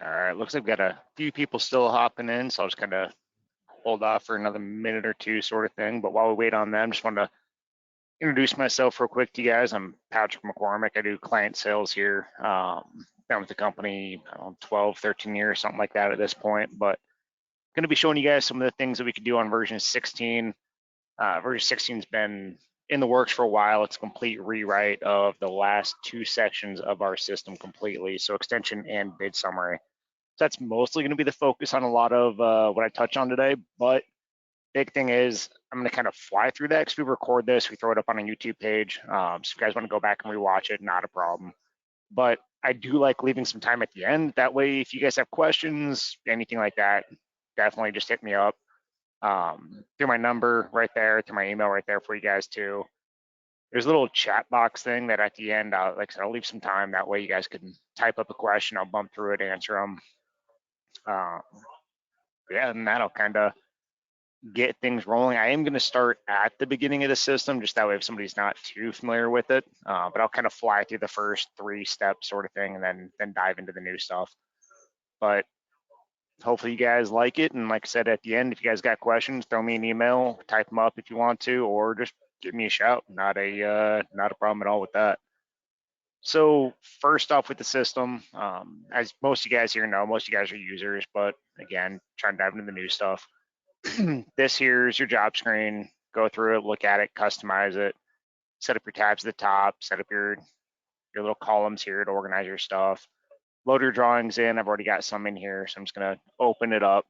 All right, looks like we've got a few people still hopping in, so I'll just kind of hold off for another minute or two sort of thing. But while we wait on them, just want to introduce myself real quick to you guys. I'm Patrick McCormick. I do client sales here. Been with the company, I don't know, 12, 13 years, something like that at this point. But going to be showing you guys some of the things that we could do on version 16. Version 16's been in the works for a while. It's a complete rewrite of the last two sections of our system completely. So extension and bid summary. So that's mostly going to be the focus on a lot of what I touch on today. But big thing is I'm going to kind of fly through that because we record this, we throw it up on a YouTube page. So if you guys want to go back and rewatch it, not a problem. But I do like leaving some time at the end. That way, if you guys have questions, anything like that, definitely just hit me up through my number right there, through my email right there for you guys too. There's a little chat box thing that at the end, like I said, I'll leave some time. That way you guys can type up a question. I'll bump through it, answer them. Yeah, and that'll kind of get things rolling. I am going to start at the beginning of the system, just that way if somebody's not too familiar with it. But I'll kind of fly through the first 3 steps sort of thing, and then dive into the new stuff. But hopefully you guys like it. And like I said, at the end, if you guys got questions, throw me an email, type them up if you want to, or just give me a shout. Not a problem at all with that. So first off with the system, as most of you guys here know, most of you guys are users, but again, trying to dive into the new stuff. This here is your job screen. Go through it, look at it, customize it, set up your tabs at the top, set up your little columns here to organize your stuff. Load your drawings in. I've already got some in here, so I'm just gonna open it up.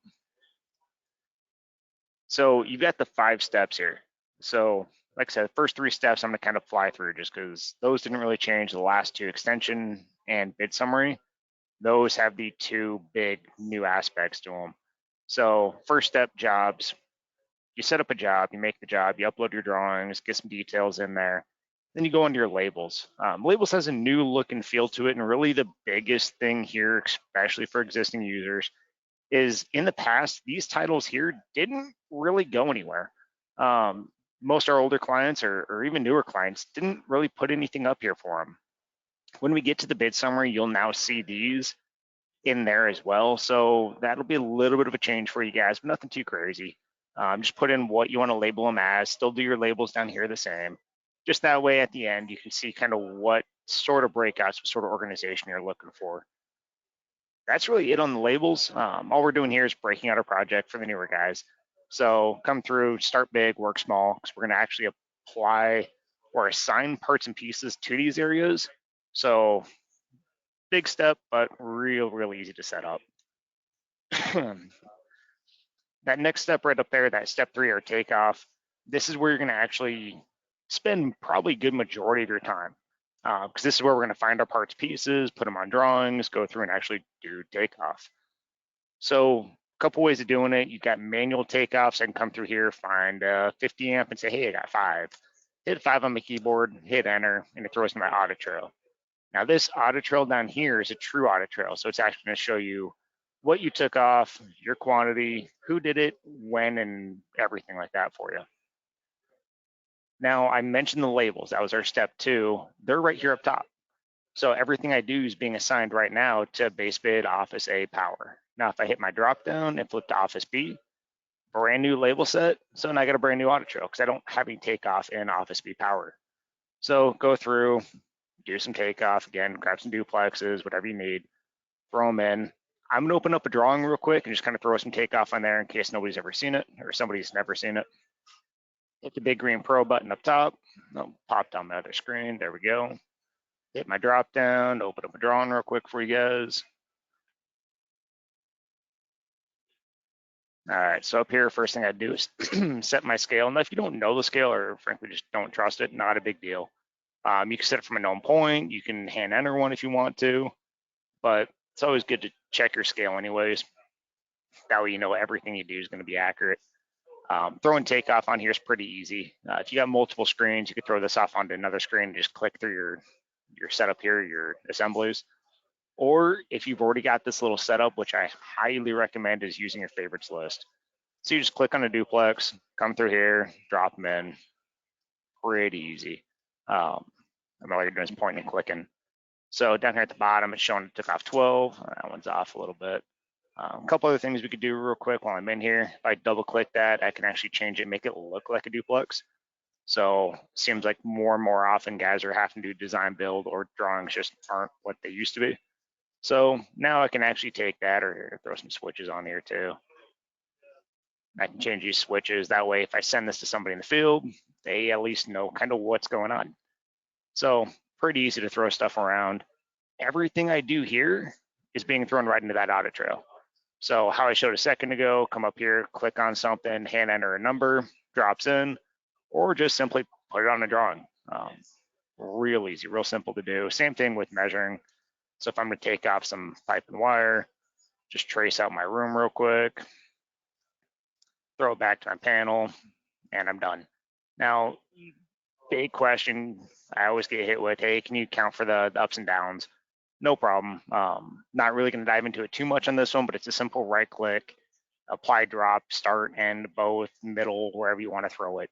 So you've got the 5 steps here. So like I said, the first 3 steps I'm gonna kind of fly through just because those didn't really change. The last 2, extension and bid summary, those have the 2 big new aspects to them. So first step, jobs. You set up a job, you make the job, you upload your drawings, get some details in there. Then you go into your labels. Labels has a new look and feel to it, and really the biggest thing here, especially for existing users, is in the past, these titles here didn't really go anywhere. Most of our older clients or even newer clients didn't really put anything up here for them. When we get to the bid summary, you'll now see these in there as well. So that'll be a little bit of a change for you guys, but nothing too crazy. Just put in what you want to label them as, still do your labels down here the same. Just that way at the end, you can see kind of what sort of breakouts, what sort of organization you're looking for. That's really it on the labels. All we're doing here is breaking out a project for the newer guys. So come through, start big, work small, because we're going to actually apply or assign parts and pieces to these areas. So big step, but real easy to set up. That next step right up there, that step 3 or takeoff, this is where you're going to actually spend probably a good majority of your time, because this is where we're going to find our parts pieces, put them on drawings, go through and actually do takeoff. So a couple ways of doing it. You've got manual takeoffs. I can come through here, find 50 amp and say, hey, I got 5. Hit 5 on my keyboard, hit enter, and it throws to my audit trail. Now this audit trail down here is a true audit trail. So it's actually going to show you what you took off, your quantity, who did it, when, and everything like that for you. Now I mentioned the labels. That was our step 2. They're right here up top. So everything I do is being assigned right now to base bid, office A, power. Now if I hit my drop down and flip to office B, brand new label set. So now I got a brand new audit trail because I don't have any takeoff in office B power. So go through, do some takeoff again, grab some duplexes, whatever you need, throw them in. I'm gonna open up a drawing real quick and just kind of throw some takeoff on there in case nobody's ever seen it or somebody's never seen it. Hit the big green Pro button up top. Oh, popped on my other screen. There we go. Hit my drop down, open up a drawing real quick for you guys. All right, so up here, first thing I do is set my scale. Now, if you don't know the scale or frankly just don't trust it, not a big deal. You can set it from a known point. You can hand enter one if you want to, but it's always good to check your scale anyways. That way you know everything you do is going to be accurate. Throwing takeoff on here is pretty easy. If you got multiple screens, you could throw this off onto another screen and just click through your setup here, your assemblies. Or if you've already got this little setup, which I highly recommend, is using your favorites list. So you just click on a duplex, come through here, drop them in. Pretty easy. I mean, all you're doing is pointing and clicking. So down here at the bottom, it's showing it took off 12. That one's off a little bit. A couple other things we could do real quick while I'm in here. If I double click that, I can actually change it, make it look like a duplex. So seems like more and more often guys are having to do design build or drawings just aren't what they used to be. So now I can actually take that or throw some switches on here too. I can change these switches. That way, if I send this to somebody in the field, they at least know kind of what's going on. So pretty easy to throw stuff around. Everything I do here is being thrown right into that audit trail. So how I showed a second ago, come up here, click on something, hand enter a number, drops in, or just simply put it on a drawing. Real easy, real simple to do. Same thing with measuring. So if I'm going to take off some pipe and wire, just trace out my room real quick, throw it back to my panel, and I'm done. Now, big question I always get hit with, hey, can you count for the ups and downs? No problem. Not really going to dive into it too much on this one, but it's a simple right click, apply drop, start, end, both, middle, wherever you want to throw it.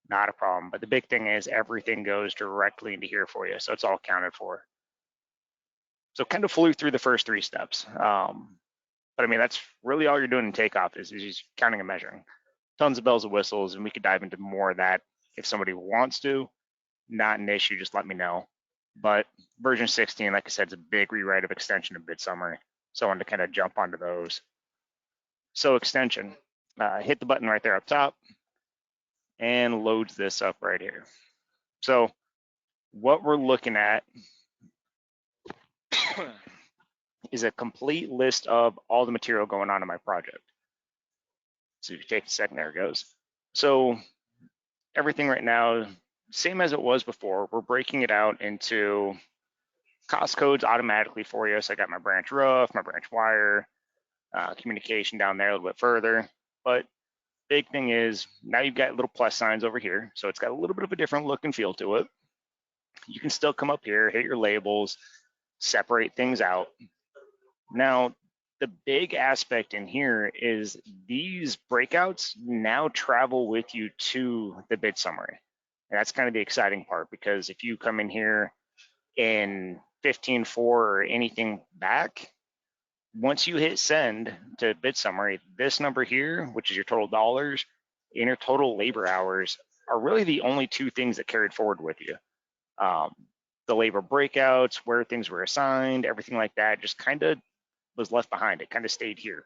Not a problem. But the big thing is everything goes directly into here for you. So it's all accounted for. So kind of flew through the first 3 steps. But I mean, that's really all you're doing in Takeoff is just counting and measuring. Tons of bells and whistles, and we could dive into more of that if somebody wants to. Not an issue, just let me know. But version 16, like I said, is a big rewrite of extension and bid summary. So I wanted to kind of jump onto those. So extension, hit the button right there up top and loads this up right here. So what we're looking at is a complete list of all the material going on in my project. So if you take a second, there it goes. So everything right now, same as it was before, we're breaking it out into cost codes automatically for you. So I got my branch roof, my branch wire, communication down there a little bit further. But big thing is now you've got little plus signs over here. So it's got a little bit of a different look and feel to it. You can still come up here, hit your labels, separate things out. Now, the big aspect in here is these breakouts now travel with you to the bid summary. And that's kind of the exciting part, because if you come in here in 15.4 or anything back, once you hit send to bid summary, this number here, which is your total dollars, and your total labor hours, are really the only 2 things that carried forward with you. The labor breakouts, where things were assigned, everything like that, just kind of was left behind. It kind of stayed here.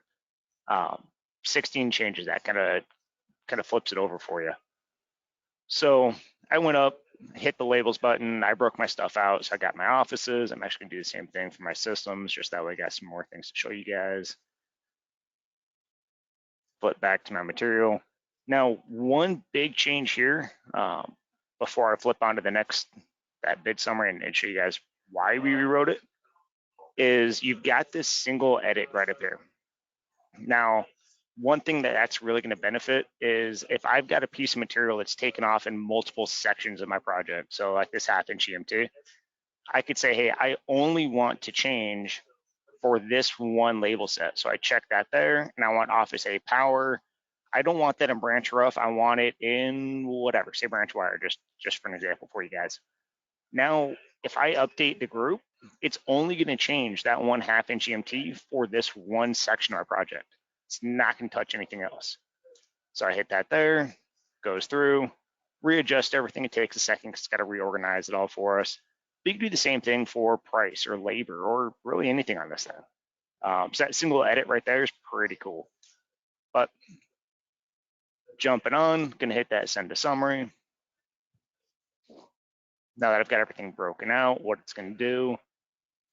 16 changes that, kind of flips it over for you. So I went up, hit the labels button, I broke my stuff out. So I got my offices. I'm actually gonna do the same thing for my systems, just that way I got some more things to show you guys. Flip back to my material. Now, one big change here, before I flip on to the next, that bid summary and show you guys why we rewrote it, is you've got this single edit right up here. Now, one thing that's really going to benefit is if I've got a piece of material that's taken off in multiple sections of my project, so like this 1/2 inch EMT, I could say, hey, I only want to change for this one label set. So I check that there, and I want Office A power. I don't want that in branch roof. I want it in whatever, say branch wire, just for an example for you guys. Now, if I update the group, it's only going to change that 1/2 inch EMT for this one section of our project. It's not going to touch anything else. So I hit that there, goes through, readjust everything. It takes a second because it's got to reorganize it all for us. But you can do the same thing for price or labor or really anything on this thing. So that single edit right there is pretty cool. But jumping on, gonna hit that send to summary. Now that I've got everything broken out, what it's gonna do,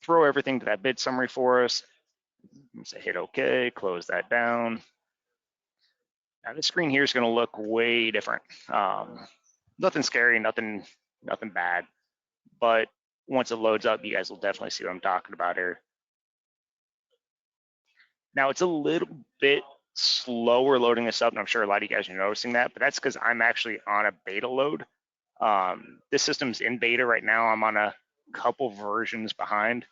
throw everything to that bid summary for us. Say hit OK, close that down. Now the screen here is gonna look way different. Nothing scary, nothing bad. But once it loads up, you guys will definitely see what I'm talking about here. Now it's a little bit slower loading this up, and I'm sure a lot of you guys are noticing that, but that's because I'm actually on a beta load. This system's in beta right now. I'm on a couple versions behind.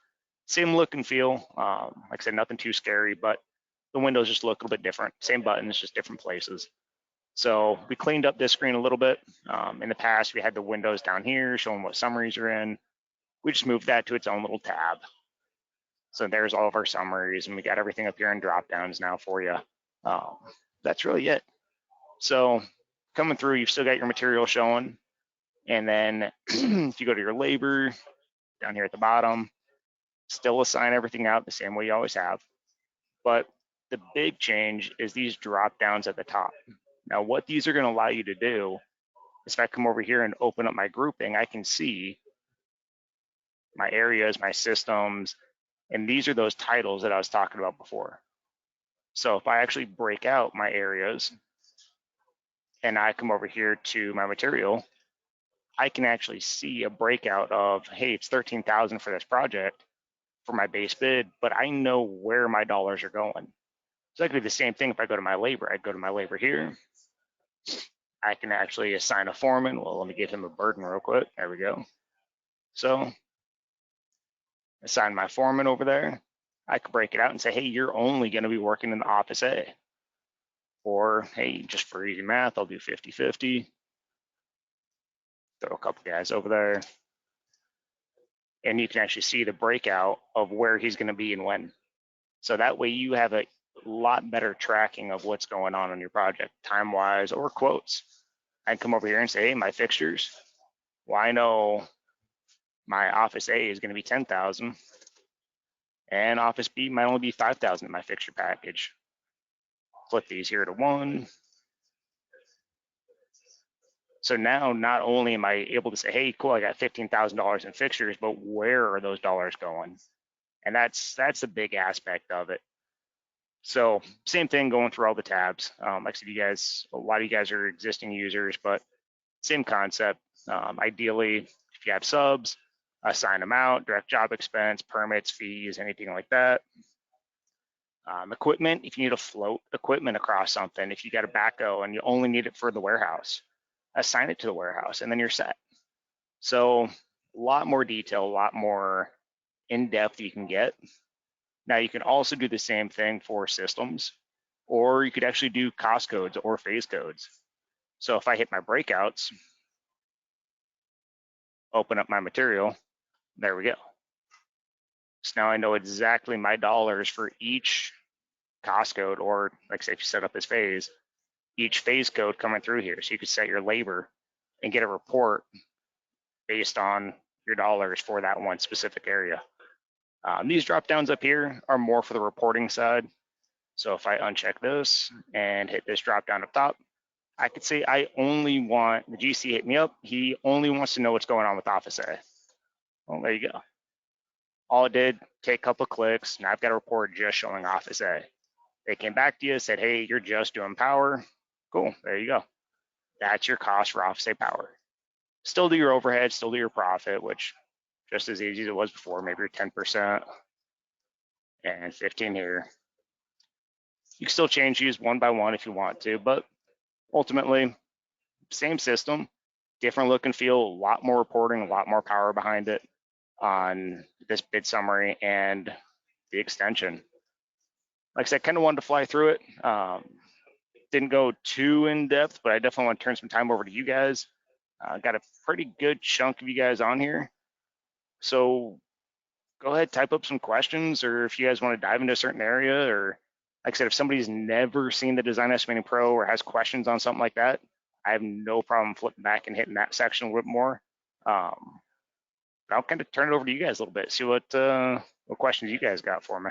Same look and feel. Like I said, nothing too scary, but the windows just look a little bit different. Same buttons, just different places. So we cleaned up this screen a little bit. In the past, we had the windows down here showing what summaries are in. we just moved that to its own little tab. So there's all of our summaries, and we got everything up here in drop downs now for you. That's really it. So coming through, you've still got your material showing. And then if you go to your labor down here at the bottom, still assign everything out the same way you always have. But the big change is these drop downs at the top. Now, what these are going to allow you to do is if I come over here and open up my grouping, I can see my areas, my systems, and these are those titles that I was talking about before. So if I actually break out my areas and I come over here to my material, I can actually see a breakout of, hey, it's 13,000 for this project for my base bid, but I know where my dollars are going. So that could be the same thing if I go to my labor. I'd go to my labor here. I can actually assign a foreman. Well, let me give him a burden real quick. There we go. So assign my foreman over there. I could break it out and say, hey, you're only going to be working in the office A. Or, hey, just for easy math, I'll do 50-50. Throw a couple guys over there. And you can actually see the breakout of where he's going to be and when. So that way you have a lot better tracking of what's going on your project, time-wise or quotes. I can come over here and say, hey, my fixtures. Well, I know my office A is going to be 10,000, and office B might only be 5,000 in my fixture package. Flip these here to 1. So now not only am I able to say, hey, cool, I got $15,000 in fixtures, but where are those dollars going? And that's a big aspect of it. So same thing going through all the tabs. Like I said, a lot of you guys are existing users, but same concept. Ideally, if you have subs, assign them out, direct job expense, permits, fees, anything like that. Equipment, if you need to float equipment across something, if you got a backhoe and you only need it for the warehouse, assign it to the warehouse and then you're set. So a lot more detail, a lot more in-depth you can get. Now you can also do the same thing for systems, or you could actually do cost codes or phase codes. So if I hit my breakouts, open up my material, there we go. So now I know exactly my dollars for each cost code, or like say if you set up this phase, each phase code coming through here. So you could set your labor and get a report based on your dollars for that one specific area. These drop downs up here are more for the reporting side. So if I uncheck this and hit this drop down up top, I could say I only want, the GC hit me up, he only wants to know what's going on with Office A. Well, there you go. All it did, take a couple of clicks, now I've got a report just showing Office A. They came back to you, said, hey, you're just doing power. Cool, there you go. That's your cost for Office A power. Still do your overhead, still do your profit, which just as easy as it was before, maybe your 10% and 15 here. You can still change these one by one if you want to, but ultimately, same system, different look and feel, a lot more reporting, a lot more power behind it on this bid summary and the extension. Like I said, kind of wanted to fly through it. Didn't go too in depth, but I definitely want to turn some time over to you guys. Got a pretty good chunk of you guys on here. So go ahead, type up some questions, or if you guys want to dive into a certain area, or like I said, if somebody's never seen the Design Estimating Pro or has questions on something like that, I have no problem flipping back and hitting that section a little bit more. I'll kind of turn it over to you guys a little bit, see what questions you guys got for me.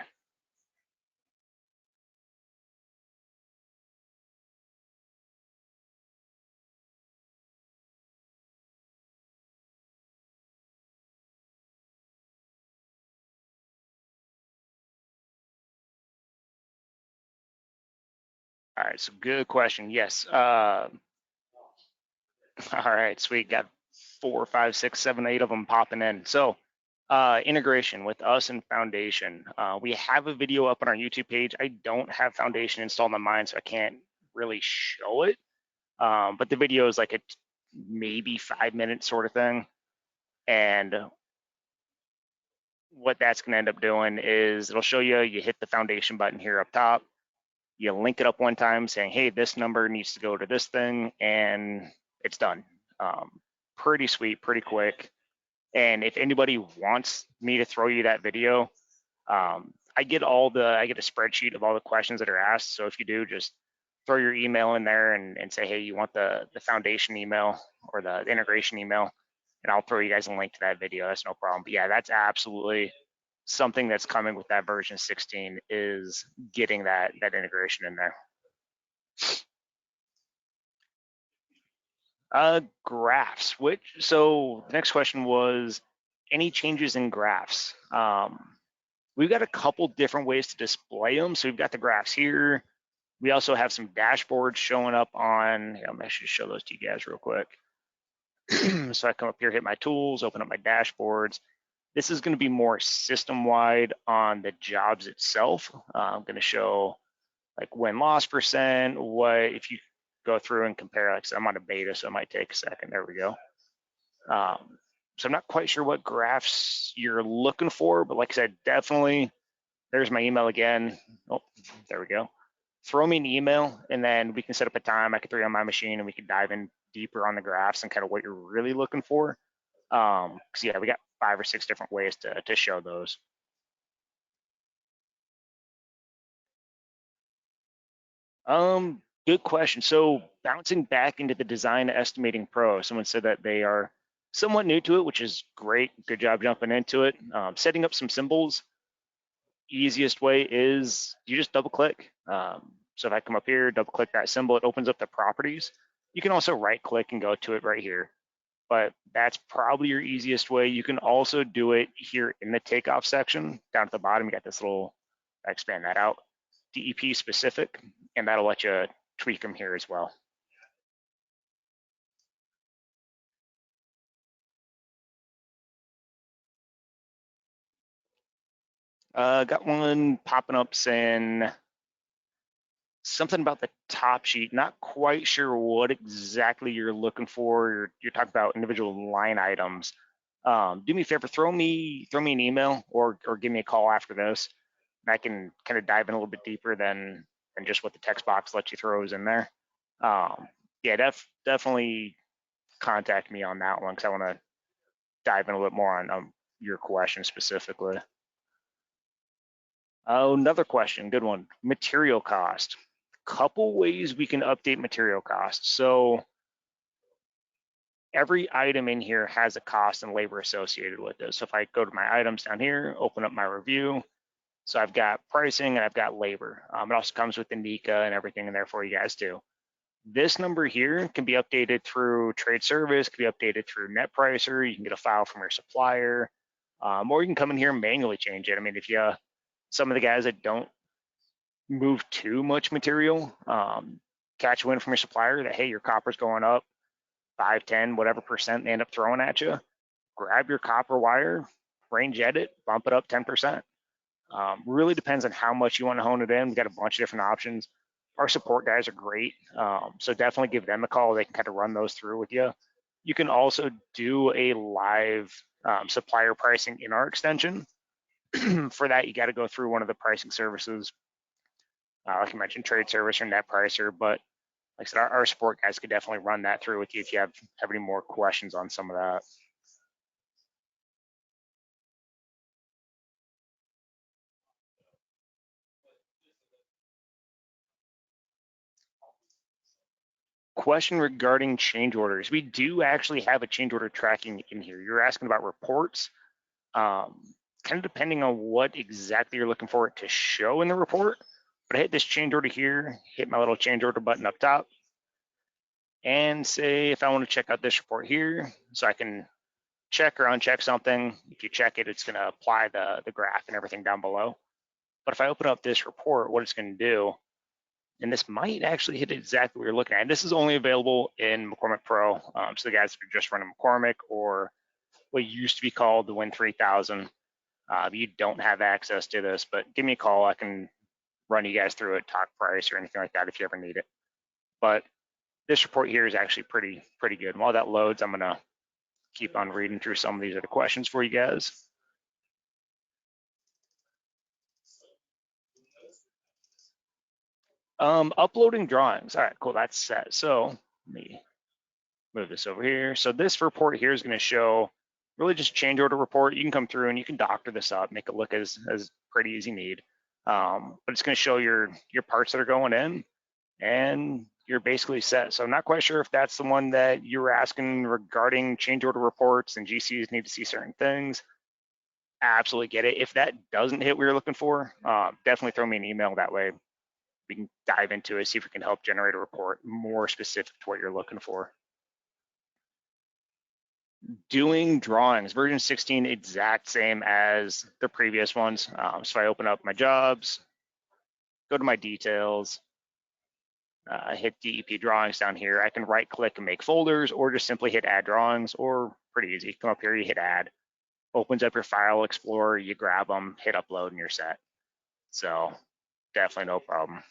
All right, so good question. Yes. All right, sweet. Got 4, 5, 6, 7, 8 of them popping in. So integration with us and Foundation. We have a video up on our YouTube page. I don't have Foundation installed on mine, so I can't really show it. But the video is like a maybe 5-minute sort of thing. And what that's going to end up doing is it'll show you, you hit the Foundation button here up top. You link it up one time saying, hey, this number needs to go to this thing, and it's done. Pretty sweet, pretty quick. And if anybody wants me to throw you that video, I get a spreadsheet of all the questions that are asked. So if you do, just throw your email in there and say, hey, you want the foundation email or the integration email, and I'll throw you guys a link to that video. That's no problem. But yeah, that's absolutely something that's coming with that version 16 is getting that integration in there. Graphs. So the next question was any changes in graphs. We've got a couple different ways to display them. So we've got the graphs here. We also have some dashboards showing up on, I'm actually just show those to you guys real quick. So I come up here, hit my tools, open up my dashboards. This is going to be more system-wide on the jobs itself. I'm going to show like win-loss percent, what if you go through and compare, like I said, I'm on a beta, so it might take a second. There we go. So I'm not quite sure what graphs you're looking for, but like I said, definitely, there's my email again. Oh, there we go. Throw me an email, and then we can set up a time. I can throw you on my machine, and we can dive in deeper on the graphs and kind of what you're really looking for. Because yeah, we got 5 or 6 different ways to show those. Good question. So bouncing back into the Design Estimating Pro, someone said that they are somewhat new to it, which is great. Good job jumping into it. Setting up some symbols. Easiest way is you just double click. So if I come up here, double click that symbol, it opens up the properties. You can also right click and go to it right here, but that's probably your easiest way. You can also do it here in the Takeoff section. Down at the bottom, you got this little, expand that out, DEP specific, and that'll let you tweak them here as well. Got one popping up saying something about the top sheet. Not quite sure what exactly you're looking for. You're talking about individual line items. Do me a favor, throw me an email or give me a call after this, and I can kind of dive in a little bit deeper than just what the text box lets you throw is in there. Yeah, definitely contact me on that one because I want to dive in a little bit more on your question specifically. Oh, another question, good one. Material cost. Couple ways we can update material costs. So every item in here has a cost and labor associated with it. So if I go to my items down here, open up my review, so I've got pricing and I've got labor. It also comes with the NECA and everything in there for you guys too. This number here can be updated through trade service, can be updated through net pricer. You can get a file from your supplier, or you can come in here and manually change it. I mean, if you, some of the guys that don't move too much material, catch wind from your supplier that, hey, your copper's going up 5, 10, whatever percent they end up throwing at you, grab your copper wire, range edit, bump it up 10%. Really depends on how much you want to hone it in. We've got a bunch of different options. Our support guys are great, so definitely give them a call. They can kind of run those through with you. You can also do a live supplier pricing in our extension. For that, you got to go through one of the pricing services, like I mentioned, trade service or net pricer. But like I said, our support guys could definitely run that through with you if you have any more questions on some of that. Question regarding change orders. We do actually have a change order tracking in here. You're asking about reports. Kind of depending on what exactly you're looking for it to show in the report. But I hit this change order here, hit my little change order button up top, and say if I want to check out this report here, so I can check or uncheck something. If you check it, it's going to apply the graph and everything down below. But if I open up this report, what it's going to do, and this might actually hit exactly what you're looking at. This is only available in McCormick Pro. So the guys that are just running McCormick or what used to be called the Win 3000, you don't have access to this, but give me a call. I can run you guys through it, talk price or anything like that if you ever need it. But this report here is actually pretty good. And while that loads, I'm gonna keep on reading through some of these other questions for you guys. Uploading drawings. All right, cool, that's set. So let me move this over here. So this report here is going to show really just change order report. You can come through and you can doctor this up, make it look as pretty as you need. But it's going to show your parts that are going in, and you're basically set. So I'm not quite sure if that's the one that you were asking regarding change order reports and GCs need to see certain things. Absolutely get it. If that doesn't hit what you're looking for, definitely throw me an email. That way we can dive into it, see if we can help generate a report more specific to what you're looking for. Doing drawings, version 16, exact same as the previous ones. So I open up my jobs, go to my details, hit DEP drawings down here. I can right click and make folders, or just simply hit add drawings, or pretty easy. Come up here, you hit add, opens up your file explorer, you grab them, hit upload, and you're set. So definitely no problem.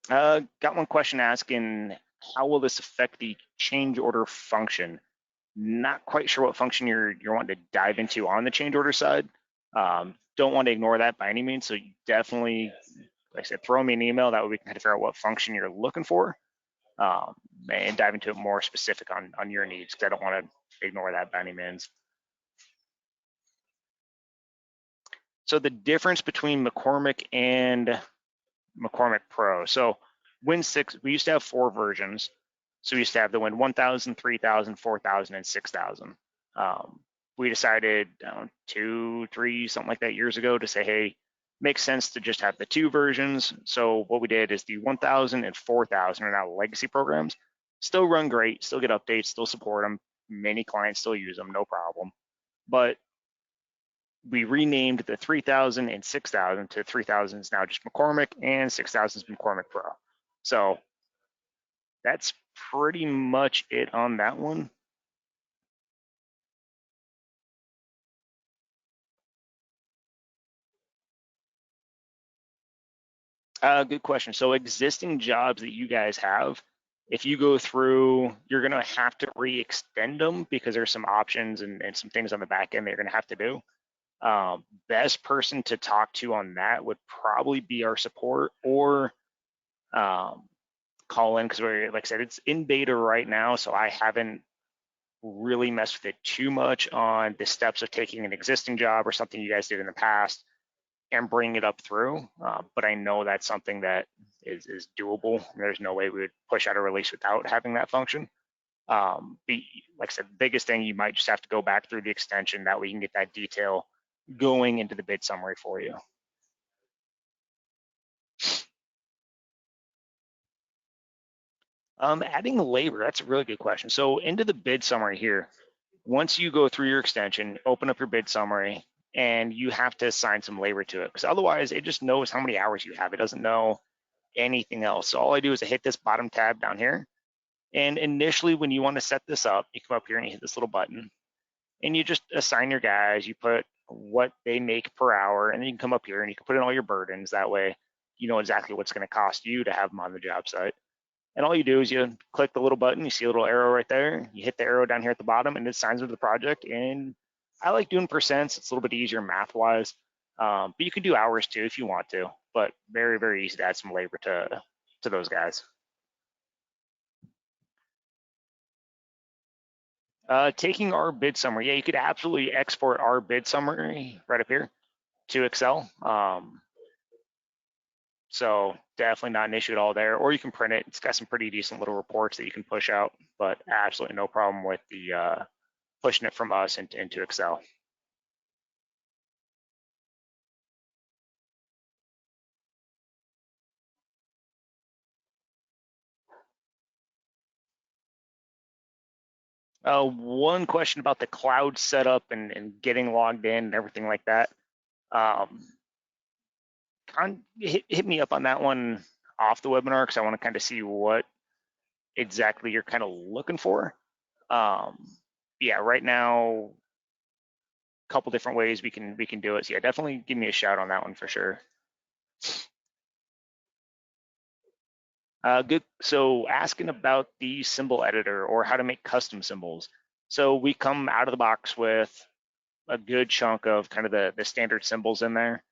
Got one question asking, how will this affect the change order function? Not quite sure what function you're wanting to dive into on the change order side. Don't want to ignore that by any means. So you definitely, like I said, throw me an email. That way we can kind of figure out what function you're looking for, and dive into it more specific on your needs, because I don't want to ignore that by any means. So the difference between McCormick and McCormick Pro. So Win 6, we used to have 4 versions. So we used to have the Win 1000, 3000, 4000, and 6000. We decided 2, 3, something like that years ago to say, hey, makes sense to just have the 2 versions. So what we did is the 1000 and 4000 are now legacy programs. Still run great, still get updates, still support them. Many clients still use them, no problem. But we renamed the 3000 and 6000 to 3000 is now just McCormick, and 6000 is McCormick Pro. So that's pretty much it on that one. Good question. So existing jobs that you guys have, if you go through, you're going to have to re-extend them because there's some options and some things on the back end that you're going to have to do. Best person to talk to on that would probably be our support, or call in, because we're, like I said, it's in beta right now, so I haven't really messed with it too much on the steps of taking an existing job or something you guys did in the past and bring it up through. But I know that's something that is doable. There's no way we would push out a release without having that function. Like I said, the biggest thing, you might just have to go back through the extension. That way you can get that detail going into the bid summary for you. Adding labor, that's a really good question. So into the bid summary here, once you go through your extension, open up your bid summary, and you have to assign some labor to it, because otherwise it just knows how many hours you have. It doesn't know anything else. So all I do is I hit this bottom tab down here. And initially, when you want to set this up, you come up here and you hit this little button, and you just assign your guys. You put what they make per hour, and then you can come up here and you can put in all your burdens. That way, you know exactly what's going to cost you to have them on the job site. And all you do is you click the little button, you see a little arrow right there, you hit the arrow down here at the bottom, and it assigns them to the project. And I like doing percents. It's a little bit easier math-wise, but you can do hours too if you want to, but very, very easy to add some labor to those guys. Taking our bid summary, yeah, you could absolutely export our bid summary right up here to Excel. So definitely not an issue at all there. Or you can print it. It's got some pretty decent little reports that you can push out, but absolutely no problem with the pushing it from us into Excel. One question about the cloud setup and getting logged in and everything like that. Hit me up on that one off the webinar, because I want to kind of see what exactly you're kind of looking for. Yeah, right now, a couple different ways we can do it. So yeah, definitely give me a shout on that one for sure. Good. So asking about the symbol editor or how to make custom symbols. So we come out of the box with a good chunk of kind of the standard symbols in there.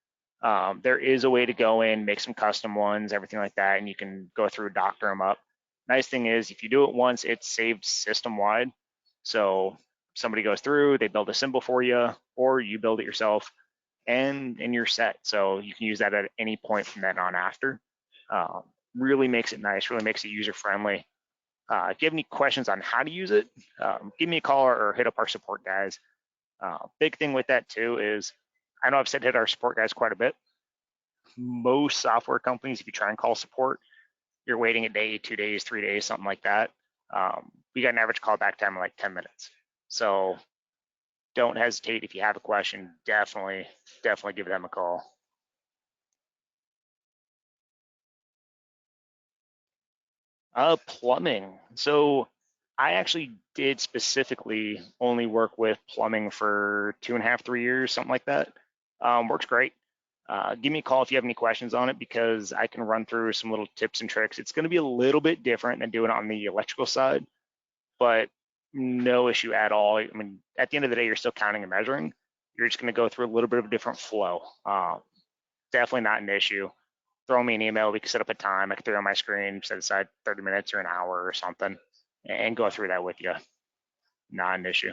There is a way to go in, make some custom ones, everything like that, and you can go through, doctor them up. Nice thing is if you do it once, it's saved system wide. So somebody goes through, they build a symbol for you, or you build it yourself, and you're set. So you can use that at any point from then on after. Um, Really makes it nice, really makes it user friendly. If you have any questions on how to use it, give me a call or hit up our support guys. Big thing with that too is I know I've said hit our support guys quite a bit. Most software companies, if you try and call support, you're waiting a day, 2 days, 3 days, something like that. We got an average callback time of like 10 minutes. So don't hesitate if you have a question. Definitely give them a call. Plumbing. So I actually did specifically only work with plumbing for 2.5, 3 years, something like that. Works great. Give me a call if you have any questions on it because I can run through some little tips and tricks. It's going to be a little bit different than doing it on the electrical side, but no issue at all. I mean, at the end of the day, you're still counting and measuring. You're just going to go through a little bit of a different flow. Definitely not an issue. Throw me an email. We can set up a time. I can throw it on my screen, set aside 30 minutes or an hour or something, and go through that with you. Not an issue.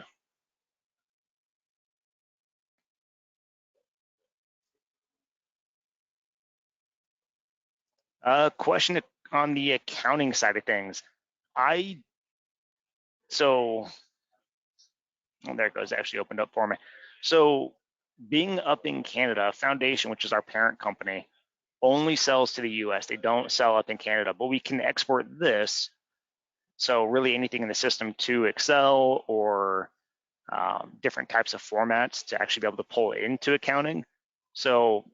Question on the accounting side of things. I so oh, there it goes. Actually opened up for me. So being up in Canada, Foundation, which is our parent company, only sells to the US. They don't sell up in Canada, but we can export this. So really anything in the system to Excel or different types of formats to actually be able to pull into accounting. So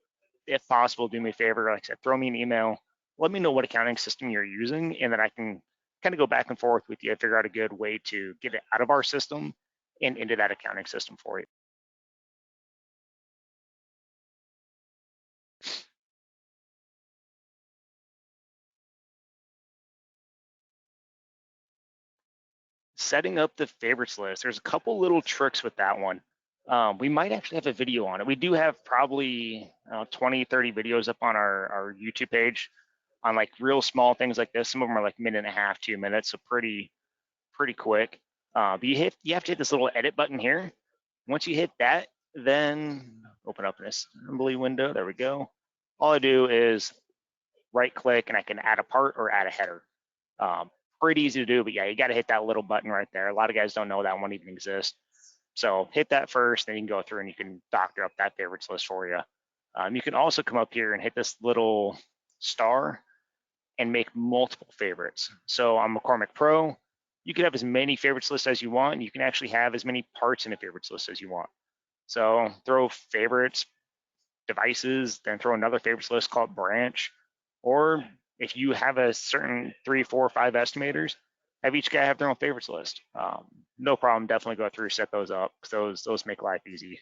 if possible, do me a favor, like I said, throw me an email, let me know what accounting system you're using, and then I can kind of go back and forth with you, figure out a good way to get it out of our system and into that accounting system for you. Setting up the favorites list, there's a couple little tricks with that one. We might actually have a video on it. We do have probably 20, 30 videos up on our YouTube page on like real small things like this. Some of them are like minute and a half, 2 minutes, so pretty quick. But you have to hit this little edit button here. Once you hit that, then open up this assembly window. There we go. All I do is right click and I can add a part or add a header. Um, Pretty easy to do, but yeah, you got to hit that little button right there. A lot of guys don't know that one even exists. So hit that first, then you can go through and you can doctor up that favorites list for you. You can also come up here and hit this little star and make multiple favorites. So on McCormick Pro, you can have as many favorites lists as you want, and you can actually have as many parts in a favorites list as you want. So throw favorites, devices, then throw another favorites list called branch. Or if you have a certain 3, 4, 5 estimators, have each guy have their own favorites list. No problem. Definitely go through, set those up. Those make life easy.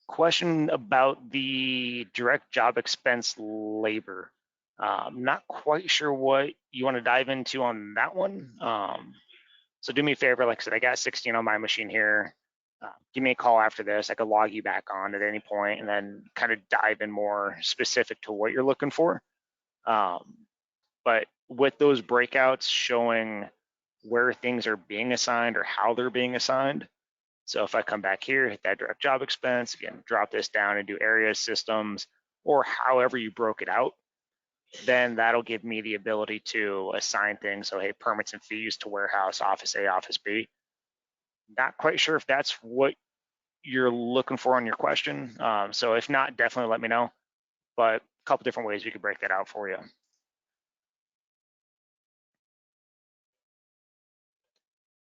Question about the direct job expense labor. Not quite sure what you want to dive into on that one. So do me a favor, like I said, I got 16 on my machine here. Give me a call after this. I could log you back on at any point and then kind of dive in more specific to what you're looking for. But with those breakouts showing where things are being assigned or how they're being assigned, so if I come back here, hit that direct job expense, again, drop this down and do areas, systems, or however you broke it out, then that'll give me the ability to assign things. So, hey, permits and fees to warehouse, office A, office B. Not quite sure if that's what you're looking for on your question. So if not, definitely let me know. But a couple different ways we could break that out for you.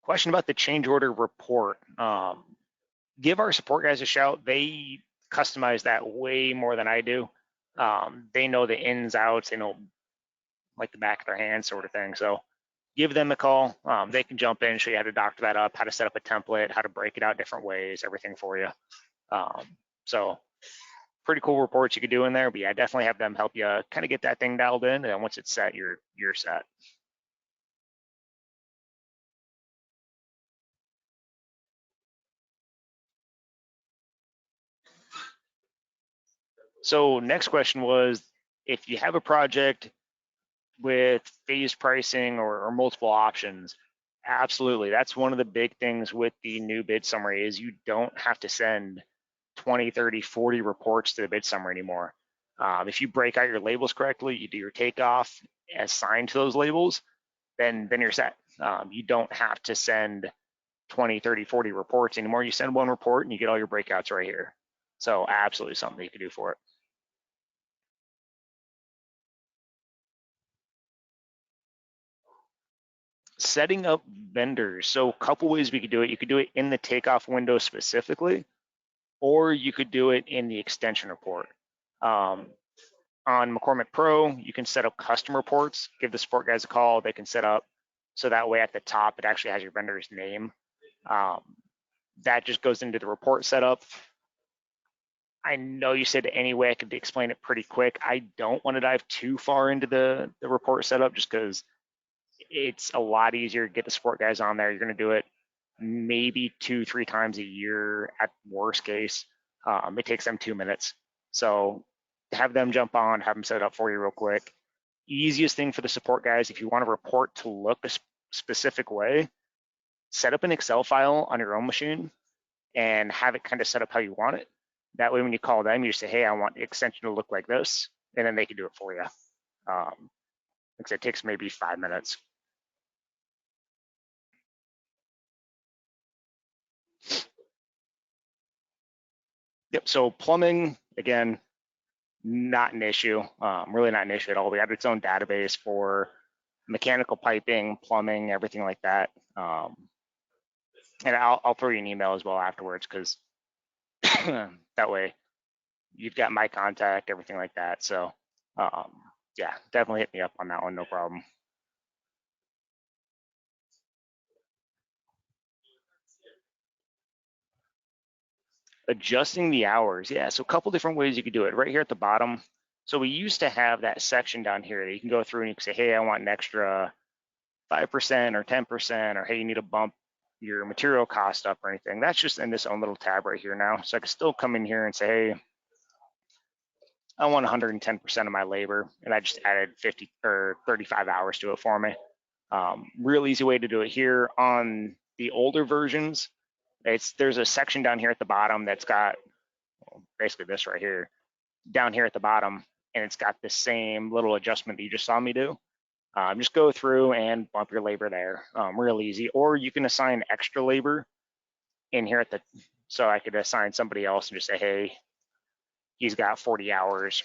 Question about the change order report. Give our support guys a shout. They customize that way more than I do. They know the ins, outs, they know like the back of their hand sort of thing. So give them a call. They can jump in, show you how to doctor that up, how to set up a template, how to break it out different ways, everything for you. So pretty cool reports you could do in there. But yeah, definitely have them help you kind of get that thing dialed in. And then once it's set, you're set. So next question was, if you have a project with phased pricing or multiple options, absolutely. That's one of the big things with the new bid summary is you don't have to send 20, 30, 40 reports to the bid summary anymore. If you break out your labels correctly, you do your takeoff assigned to those labels, then you're set. You don't have to send 20, 30, 40 reports anymore. You send one report and you get all your breakouts right here. So absolutely something you can do for it. Setting up vendors. So a couple ways we could do it. You could do it in the takeoff window specifically, or you could do it in the extension report. On McCormick Pro, you can set up custom reports, give the support guys a call, they can set up, so that way at the top, it actually has your vendor's name. That just goes into the report setup. I know you said anyway, I could explain it pretty quick. I don't want to dive too far into the report setup just because it's a lot easier to get the support guys on there. You're going to do it maybe 2-3 times a year at worst case. It takes them 2 minutes. So have them jump on, have them set it up for you real quick. Easiest thing for the support guys, if you want a report to look a specific way, set up an Excel file on your own machine and have it kind of set up how you want it. That way, when you call them, you just say, hey, I want the extension to look like this, and then they can do it for you. Like it takes maybe 5 minutes. Yep, so plumbing, again, not an issue, really not an issue at all. We have its own database for mechanical piping, plumbing, everything like that. And I'll throw you an email as well afterwards because that way you've got my contact, everything like that. So yeah, definitely hit me up on that one, no problem. Adjusting the hours, yeah, so a couple different ways you could do it. Right here at the bottom, so we used to have that section down here that you can go through and you can say, hey, I want an extra 5% or 10%, or hey, you need to bump your material cost up or anything. That's just in this own little tab right here now. So I can still come in here and say, hey, I want 110% of my labor, and I just added 50 or 35 hours to it for me. Real easy way to do it here. On the older versions, there's a section down here at the bottom that's got basically this right here, down here at the bottom, and it's got the same little adjustment that you just saw me do. Just go through and bump your labor there, real easy. Or you can assign extra labor in here at the, so I could assign somebody else and just say, hey, he's got 40 hours.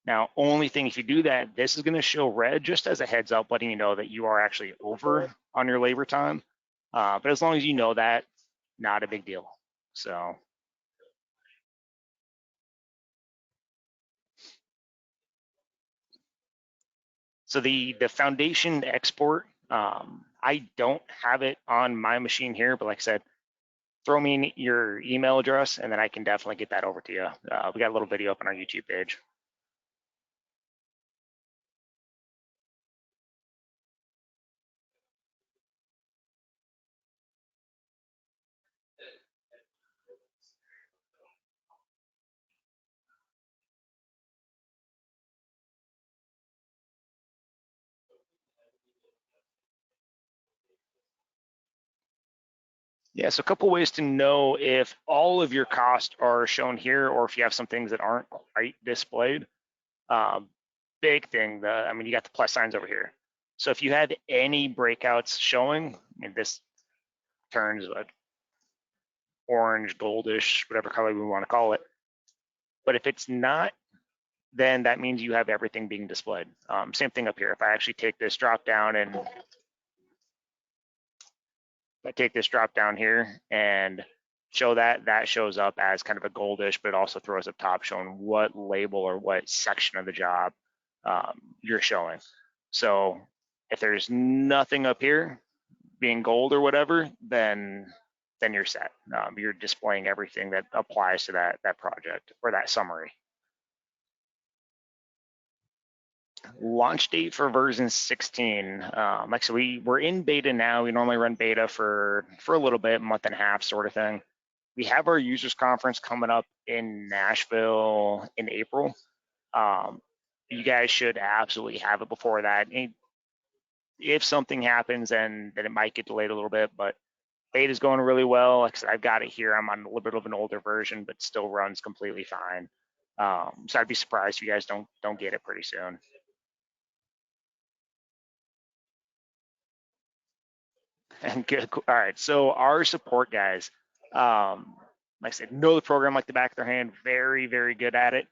Now, only thing, if you do that, this is going to show red just as a heads up, letting you know that you are actually over on your labor time. But as long as you know that, not a big deal. So the foundation export, I don't have it on my machine here, but like I said, throw me your email address and then I can definitely get that over to you. We got a little video up on our YouTube page. Yeah, so a couple ways to know if all of your costs are shown here or if you have some things that aren't quite displayed. Big thing, I mean, you got the plus signs over here. So if you have any breakouts showing, I mean, this turns like orange, goldish, whatever color we want to call it. But if it's not, then that means you have everything being displayed. Same thing up here. If I actually take this drop down and I take this drop down here and show that, that shows up as kind of a goldish, but it also throws up top showing what label or what section of the job you're showing. So if there's nothing up here being gold or whatever, then you're set. You're displaying everything that applies to that project or that summary. Launch date for version 16. Like I said, we're in beta now. We normally run beta for a little bit, month and a half sort of thing. we have our users conference coming up in Nashville in April. You guys should absolutely have it before that. And if something happens, then it might get delayed a little bit, but beta is going really well. Like I said, I've got it here. I'm on a little bit of an older version, but still runs completely fine. So I'd be surprised if you guys don't get it pretty soon. And good. All right. So our support guys, like I said, know the program like the back of their hand. Very, very good at it,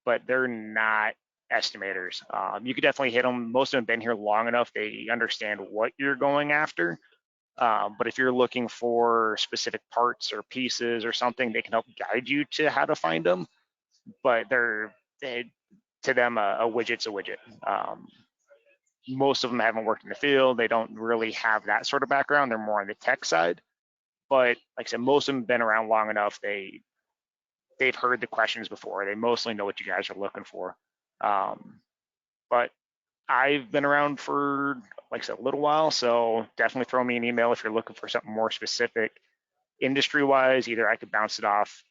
but they're not estimators. You could definitely hit them. Most of them have been here long enough. They understand what you're going after. But if you're looking for specific parts or pieces or something, they can help guide you to how to find them. But to them, a widget's a widget. Most of them haven't worked in the field. They don't really have that sort of background. They're more on the tech side. But like I said, most of them have been around long enough. They've heard the questions before. They mostly know what you guys are looking for. But I've been around for, like I said, a little while, so definitely throw me an email if you're looking for something more specific industry-wise. Either I could bounce it off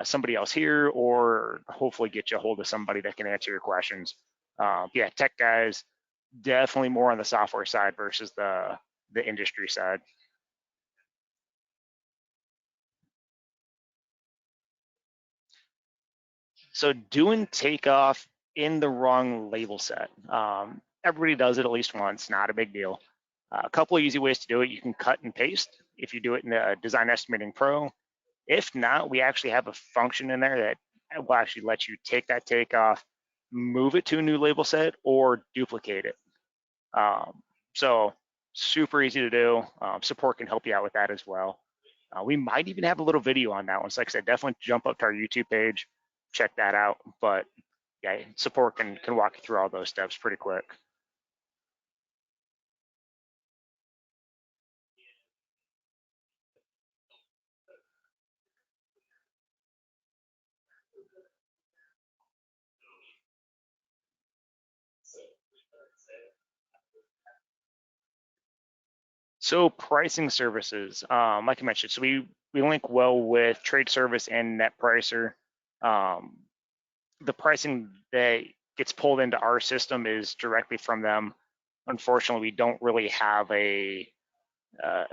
somebody else here, or hopefully get you a hold of somebody that can answer your questions. Yeah, tech guys, definitely more on the software side versus the industry side. So doing Takeoff in the wrong label set. Everybody does it at least once, not a big deal. A couple of easy ways to do it. You can cut and paste if you do it in the Design Estimating Pro. If not, we actually have a function in there that will actually let you take that Takeoff, move it to a new label set, or duplicate it. So super easy to do. Support can help you out with that as well. We might even have a little video on that one. So like I said, definitely jump up to our YouTube page, check that out. But yeah, support can walk you through all those steps pretty quick. So pricing services, like I mentioned, so we link well with Trade Service and NetPricer. The pricing that gets pulled into our system is directly from them. Unfortunately, we don't really have a, I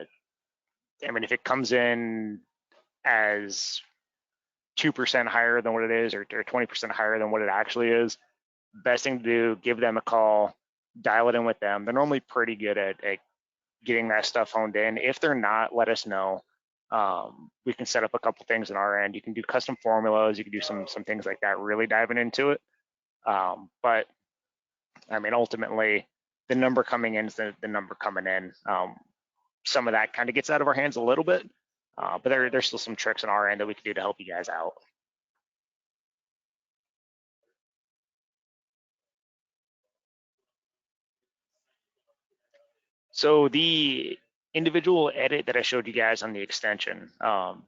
mean, if it comes in as 2% higher than what it is, or 20% higher than what it actually is, best thing to do, give them a call, dial it in with them. They're normally pretty good at getting that stuff honed in. If they're not, let us know. We can set up a couple things on our end. You can do custom formulas. You can do some things like that, really diving into it. But I mean, ultimately, the number coming in is the number coming in. Some of that kind of gets out of our hands a little bit, but there's still some tricks on our end that we can do to help you guys out. So the individual edit that I showed you guys on the extension,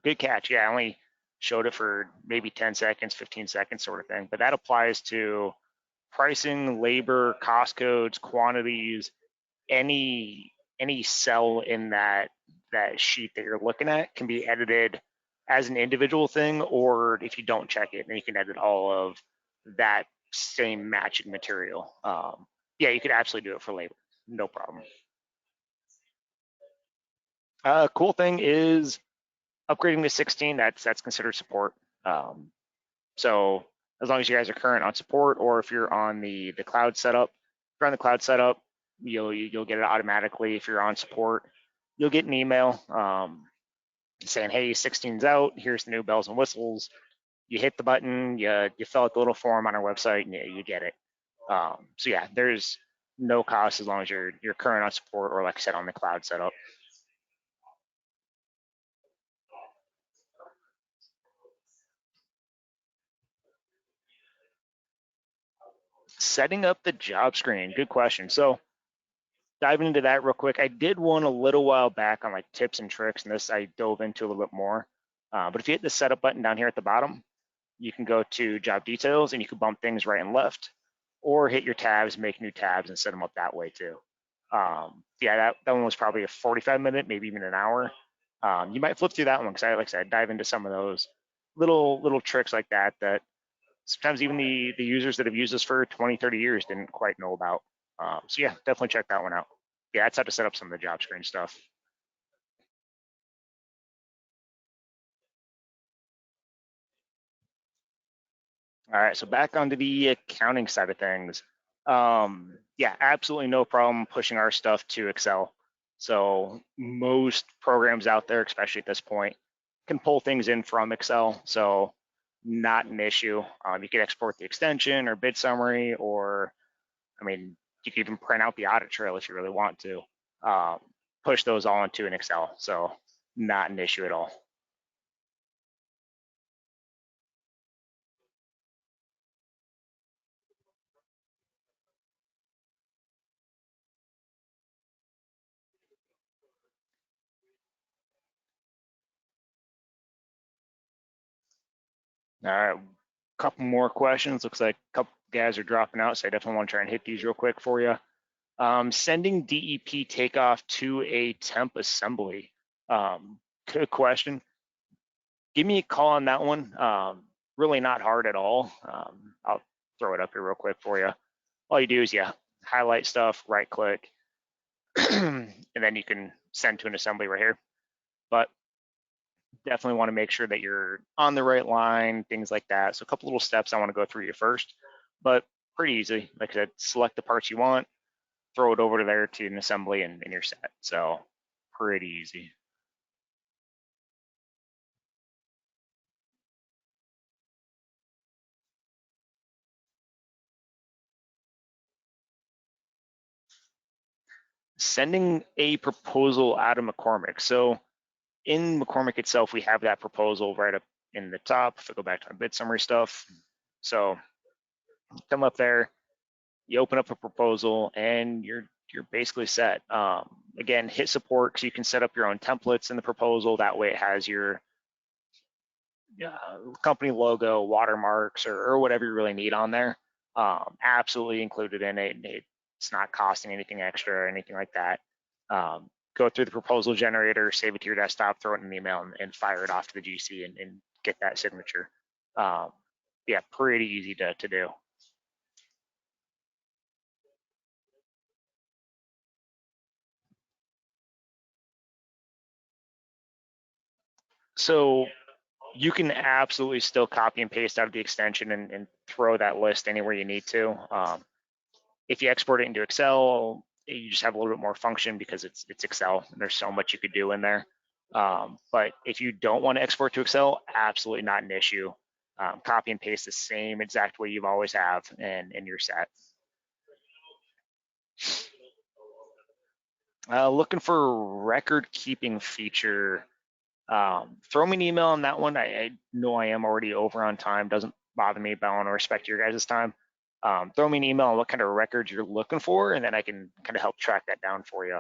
good catch. Yeah, I only showed it for maybe 10 seconds, 15 seconds sort of thing, but that applies to pricing, labor, cost codes, quantities, any cell in that sheet that you're looking at can be edited as an individual thing, or if you don't check it, then you can edit all of that same matching material. Yeah, you could absolutely do it for labor, no problem. Cool thing is upgrading to 16. That's considered support. So as long as you guys are current on support, or if you're on the cloud setup, if you're on the cloud setup, you'll get it automatically. If you're on support, you'll get an email saying, "Hey, 16's out. Here's the new bells and whistles." You hit the button, you fill out the little form on our website, and you get it. So yeah, there's no cost as long as you're current on support, or like I said, on the cloud setup. Setting up the job screen, good question. So diving into that real quick, I did one a little while back on like tips and tricks, and this I dove into a little bit more. But if you hit the setup button down here at the bottom, you can go to job details and you can bump things right and left, or hit your tabs, make new tabs, and set them up that way too. Yeah, that one was probably a 45-minute, maybe even an hour. You might flip through that one because like I said, dive into some of those little tricks like that that sometimes even the users that have used this for 20, 30 years didn't quite know about. So yeah, definitely check that one out. Yeah, that's how to set up some of the job screen stuff. All right, so back onto the accounting side of things. Yeah, absolutely no problem pushing our stuff to Excel. So most programs out there, especially at this point, can pull things in from Excel. So not an issue. You can export the extension or bid summary, or I mean, you can even print out the audit trail if you really want to. Um, push those all into an Excel. So not an issue at all. All right, couple more questions. Looks like a couple guys are dropping out, so I definitely want to try and hit these real quick for you. Sending DEP takeoff to a temp assembly. Good question. Give me a call on that one. Really not hard at all. I'll throw it up here real quick for you. All you do is highlight stuff, right click, and then you can send to an assembly right here. But definitely want to make sure that you're on the right line, things like that. So a couple little steps I want to go through you first, but pretty easy. Like I said, select the parts you want, throw it over to there to an assembly, and you're set. So pretty easy. Sending a proposal out of McCormick. So in McCormick itself, we have that proposal right up in the top. If I go back to my bid summary stuff, so come up there, you open up a proposal, and you're basically set. Again, hit support so you can set up your own templates in the proposal. That way, it has your company logo, watermarks, or whatever you really need on there. Absolutely included in it. It's not costing anything extra or anything like that. Go through the proposal generator, save it to your desktop, throw it in an email, and fire it off to the GC and get that signature. Yeah, pretty easy to do. So you can absolutely still copy and paste out of the extension and throw that list anywhere you need to. If you export it into Excel, you just have a little bit more function because it's Excel. And there's so much you could do in there. But if you don't want to export to Excel, absolutely not an issue. Copy and paste the same exact way you've always have, and you're set. Looking for record keeping feature. Throw me an email on that one. I know I am already over on time. Doesn't bother me, but I want to respect your guys' time. Throw me an email on what kind of records you're looking for, and then I can kind of help track that down for you.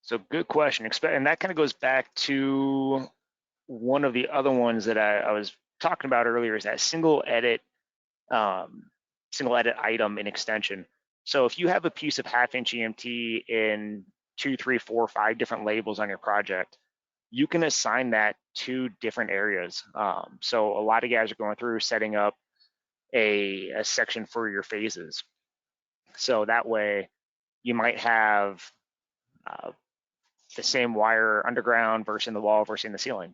So good question. And that kind of goes back to one of the other ones that I was talking about earlier is that um, single edit item in extension. So if you have a piece of half-inch EMT in 2, 3, 4, 5 different labels on your project, you can assign that to different areas. So a lot of guys are going through setting up a section for your phases. So that way you might have uh, the same wire underground versus in the wall versus in the ceiling.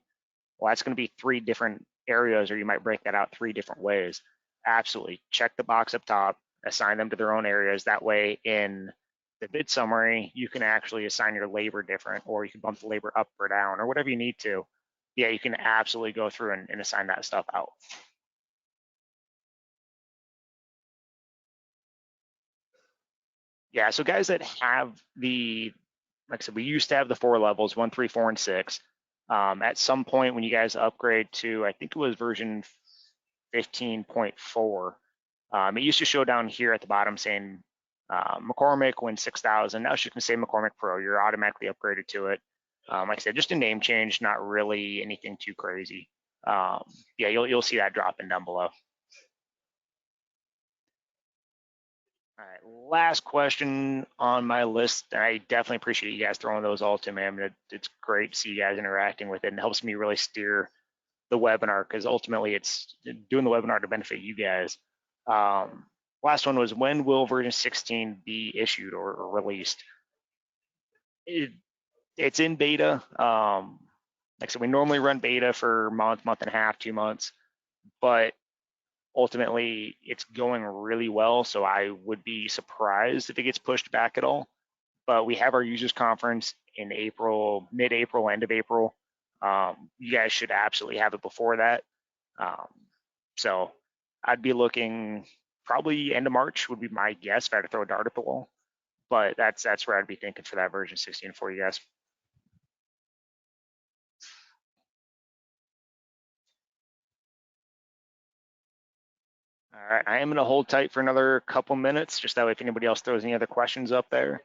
Well, that's going to be 3 different areas, or you might break that out 3 different ways. Absolutely. Check the box up top, assign them to their own areas. That way, in the bid summary, you can actually assign your labor different, or you can bump the labor up or down, or whatever you need to. Yeah, you can absolutely go through and assign that stuff out. Yeah, so guys that have like I said, we used to have the 4 levels, 1, 3, 4, and 6. At some point when you guys upgrade to, I think it was version 15.4, it used to show down here at the bottom saying McCormick wins 6,000. Now you can say McCormick Pro. You're automatically upgraded to it. Like I said, just a name change, not really anything too crazy. Yeah, you'll see that dropping down below. All right, last question on my list. I definitely appreciate you guys throwing those all to me. I mean, it's great to see you guys interacting with it, and it helps me really steer the webinar because ultimately it's doing the webinar to benefit you guys. Last one was, when will version 16 be issued or released? It's in beta. Like I said, we normally run beta for a month, month and a half, 2 months, but ultimately it's going really well. So I would be surprised if it gets pushed back at all. But we have our users conference in April, mid-April, end of April. You guys should absolutely have it before that. So I'd be looking probably end of March would be my guess if I had to throw a dart at the wall. But that's where I'd be thinking for that version 16 for you guys. All right, I am going to hold tight for another couple minutes, just that way if anybody else throws any other questions up there.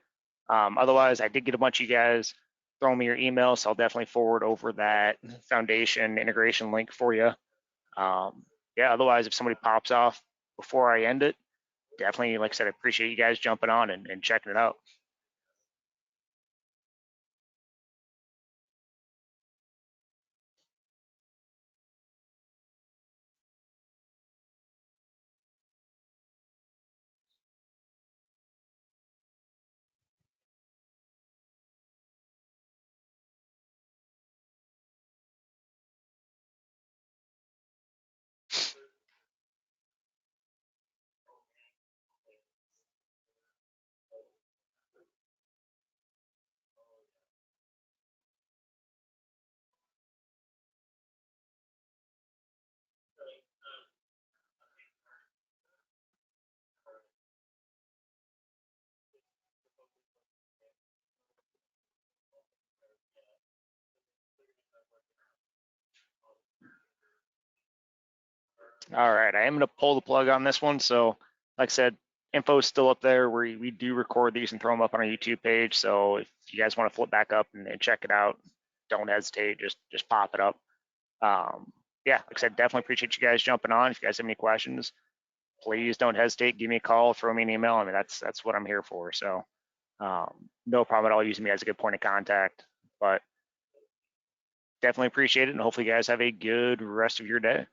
Otherwise, I did get a bunch of you guys throwing me your email, so I'll definitely forward over that foundation integration link for you. Yeah, otherwise, if somebody pops off before I end it, definitely, like I said, I appreciate you guys jumping on and checking it out. All right, I am going to pull the plug on this one. So, like I said, info is still up there. We do record these and throw them up on our YouTube page. So if you guys want to flip back up and check it out, don't hesitate. Just pop it up. Yeah, like I said, definitely appreciate you guys jumping on. If you guys have any questions, please don't hesitate. Give me a call, throw me an email. I mean, that's what I'm here for. So no problem at all using me as a good point of contact. But definitely appreciate it, and hopefully you guys have a good rest of your day.